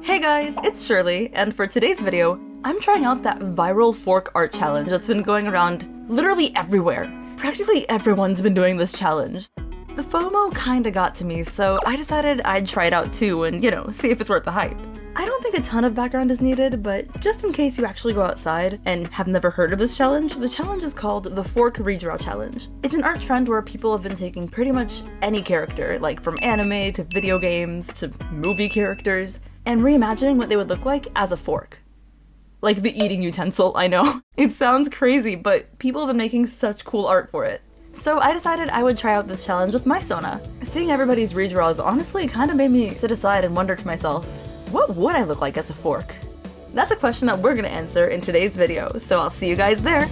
Hey guys, it's Shirley, and for today's video, I'm trying out that viral fork art challenge that's been going around literally everywhere. Practically everyone's been doing this challenge. The FOMO kinda got to me, so I decided I'd try it out too and, see if it's worth the hype. I don't think a ton of background is needed, but just in case you actually go outside and have never heard of this challenge, the challenge is called the Fork Redraw Challenge. It's an art trend where people have been taking pretty much any character, like from anime to video games to movie characters, and reimagining what they would look like as a fork. Like the eating utensil, I know. It sounds crazy, but people have been making such cool art for it. So I decided I would try out this challenge with my Sona. Seeing everybody's redraws honestly kinda made me sit aside and wonder to myself, what would I look like as a fork? That's a question that we're gonna answer in today's video, so I'll see you guys there!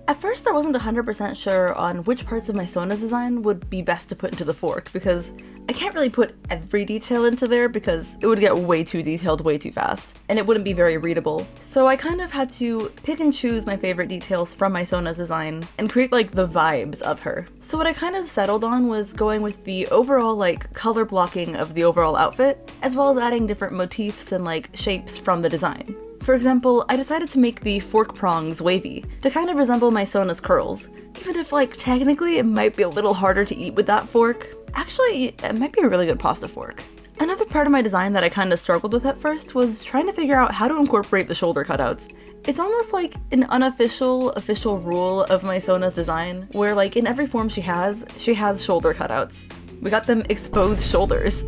At first I wasn't 100% sure on which parts of my Sona's design would be best to put into the fork, because I can't really put every detail into there because it would get way too detailed way too fast, and it wouldn't be very readable. So I kind of had to pick and choose my favorite details from my Sona's design and create like the vibes of her. So what I kind of settled on was going with the overall like color blocking of the overall outfit, as well as adding different motifs and like shapes from the design. For example, I decided to make the fork prongs wavy, to kind of resemble my Sona's curls, even if like technically it might be a little harder to eat with that fork. Actually, it might be a really good pasta fork. Another part of my design that I kind of struggled with at first was trying to figure out how to incorporate the shoulder cutouts. It's almost like an unofficial official rule of my Sona's design, where like in every form she has shoulder cutouts. We got them exposed shoulders.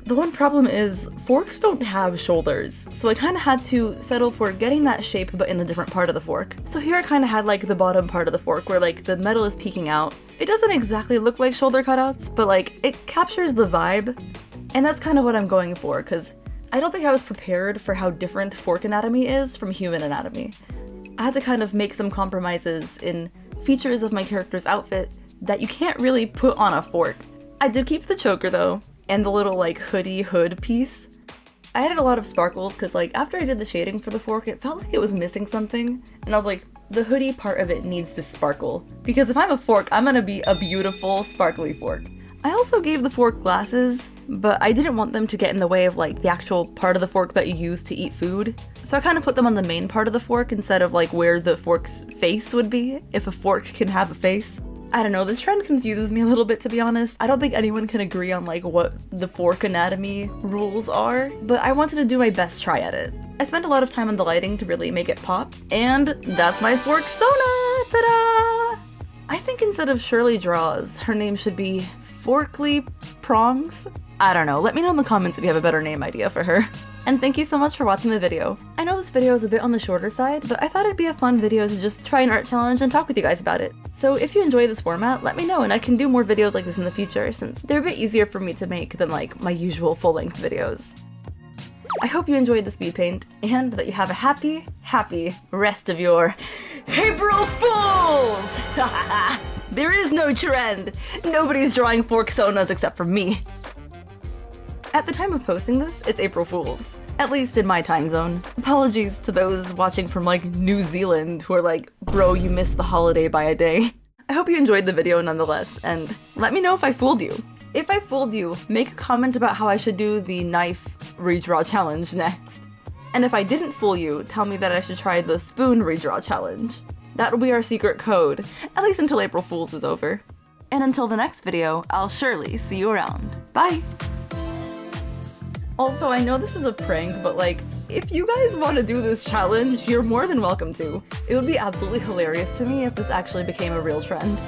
The one problem is, forks don't have shoulders, so I kinda had to settle for getting that shape but in a different part of the fork. So here I kinda had like the bottom part of the fork where like the metal is peeking out. It doesn't exactly look like shoulder cutouts, but like it captures the vibe, and that's kind of what I'm going for, because I don't think I was prepared for how different fork anatomy is from human anatomy. I had to kind of make some compromises in features of my character's outfit that you can't really put on a fork. I did keep the choker though, and the little like hoodie hood piece. I added a lot of sparkles because like after I did the shading for the fork, it felt like it was missing something, and I was like, the hoodie part of it needs to sparkle, because if I'm a fork, I'm gonna be a beautiful sparkly fork. I also gave the fork glasses, but I didn't want them to get in the way of like the actual part of the fork that you use to eat food, so I kind of put them on the main part of the fork instead of like where the fork's face would be, if a fork can have a face. I don't know, this trend confuses me a little bit, to be honest. I don't think anyone can agree on like what the fork anatomy rules are, but I wanted to do my best try at it. I spent a lot of time on the lighting to really make it pop, and that's my fork Sona! Ta-da! I think instead of Shirley Draws, her name should be Forkly Prongs? I don't know, let me know in the comments if you have a better name idea for her. And thank you so much for watching the video. I know this video is a bit on the shorter side, but I thought it'd be a fun video to just try an art challenge and talk with you guys about it. So if you enjoy this format, let me know and I can do more videos like this in the future, since they're a bit easier for me to make than like my usual full-length videos. I hope you enjoyed the speed paint, and that you have a happy rest of your April Fools! There is no trend! Nobody's drawing fork Sonas except for me. At the time of posting this, it's April Fools. At least in my time zone. Apologies to those watching from like New Zealand who are like, bro, you missed the holiday by a day. I hope you enjoyed the video nonetheless, and let me know if I fooled you. If I fooled you, make a comment about how I should do the knife redraw challenge next. And if I didn't fool you, tell me that I should try the spoon redraw challenge. That'll be our secret code, at least until April Fools is over. And until the next video, I'll surely see you around. Bye! Also, I know this is a prank, but like, if you guys want to do this challenge, you're more than welcome to. It would be absolutely hilarious to me if this actually became a real trend.